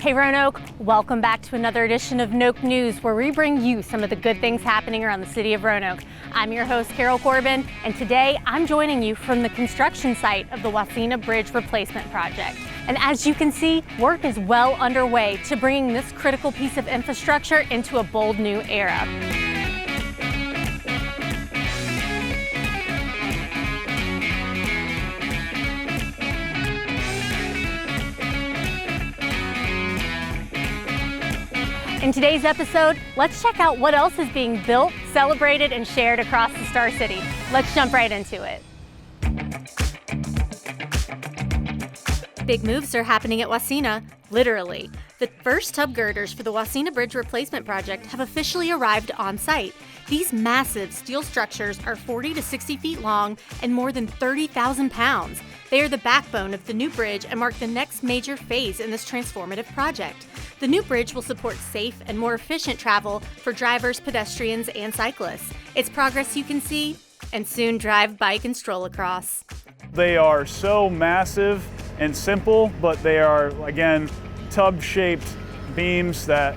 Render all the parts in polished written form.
Hey Roanoke, welcome back to another edition of Noke News, where we bring you some of the good things happening around the city of Roanoke. I'm your host, Carol Corbin, and today I'm joining you from the construction site of the Wasena Bridge Replacement Project. And as you can see, work is well underway to bringing this critical piece of infrastructure into a bold new era. In today's episode, let's check out what else is being built, celebrated, and shared across the Star City. Let's jump right into it. Big moves are happening at Wasena, literally. The first tub girders for the Wasena Bridge Replacement Project have officially arrived on site. These massive steel structures are 40 to 60 feet long and more than 30,000 pounds. They are the backbone of the new bridge and mark the next major phase in this transformative project. The new bridge will support safe and more efficient travel for drivers, pedestrians, and cyclists. It's progress you can see and soon drive, bike, and stroll across. They are so massive and simple, but they are, again, tub-shaped beams that,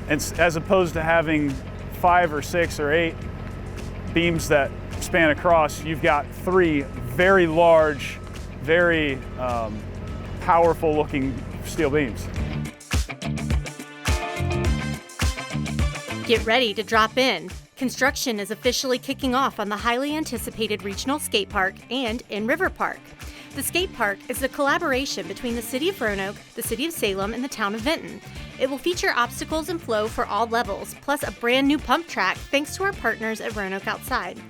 as opposed to having 5 or 6 or 8 beams that span across, you've got 3 very large, very powerful looking steel beams. Get ready to drop in. Construction is officially kicking off on the highly anticipated regional skate park and in River Park. The skate park is the collaboration between the City of Roanoke, the City of Salem, and the town of Vinton. It will feature obstacles and flow for all levels, plus a brand new pump track thanks to our partners at Roanoke Outside.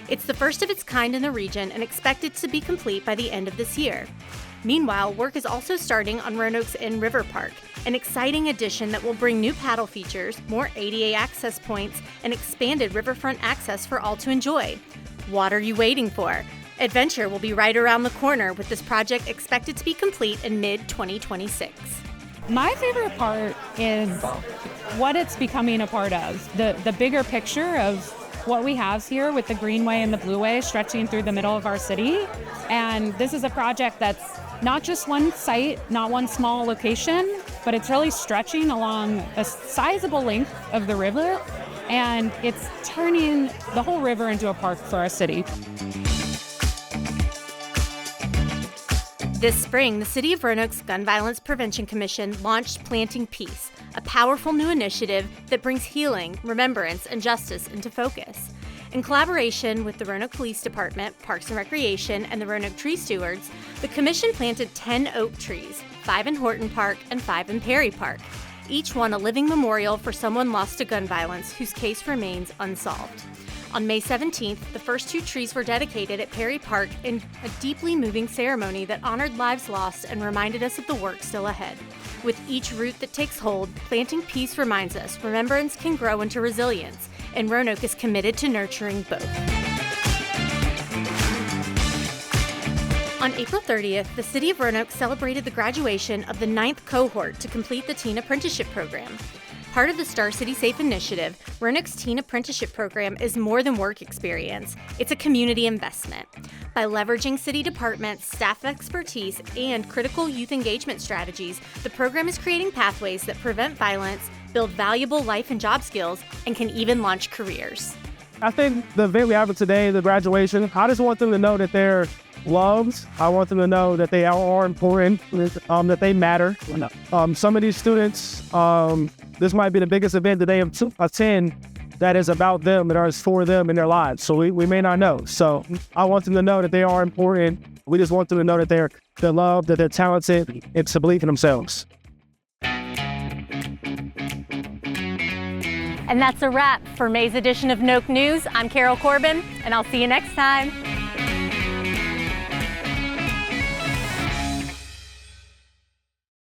It's the first of its kind in the region and expected to be complete by the end of this year. Meanwhile, work is also starting on Roanoke's In River Park, an exciting addition that will bring new paddle features, more ADA access points, and expanded riverfront access for all to enjoy. What are you waiting for? Adventure will be right around the corner, with this project expected to be complete in mid-2026. My favorite part is what it's becoming a part of, the bigger picture of what we have here with the Greenway and the Blueway stretching through the middle of our city. And this is a project that's not just one site, not one small location, but it's really stretching along a sizable length of the river, and it's turning the whole river into a park for our city. This spring, the City of Roanoke's Gun Violence Prevention Commission launched Planting Peace, a powerful new initiative that brings healing, remembrance, and justice into focus. In collaboration with the Roanoke Police Department, Parks and Recreation, and the Roanoke Tree Stewards, the Commission planted 10 oak trees, 5 in Horton Park and 5 in Perry Park, each one a living memorial for someone lost to gun violence whose case remains unsolved. On May 17th, the first 2 trees were dedicated at Perry Park in a deeply moving ceremony that honored lives lost and reminded us of the work still ahead. With each root that takes hold, Planting Peace reminds us remembrance can grow into resilience, and Roanoke is committed to nurturing both. On April 30th, the City of Roanoke celebrated the graduation of the 9th cohort to complete the Teen Apprenticeship Program. Part of the Star City Safe initiative, Roanoke's Teen Apprenticeship Program is more than work experience. It's a community investment. By leveraging city departments, staff expertise, and critical youth engagement strategies, the program is creating pathways that prevent violence, build valuable life and job skills, and can even launch careers. I think the event we have today, the graduation, I just want them to know that they're loved. I want them to know that they are important, that they matter. Some of these students, this might be the biggest event that they attend that is about them, that is for them in their lives. So we may not know. So I want them to know that they are important. We just want them to know that they're loved, that they're talented, and to believe in themselves. And that's a wrap for May's edition of Noke News. I'm Carol Corbin, and I'll see you next time.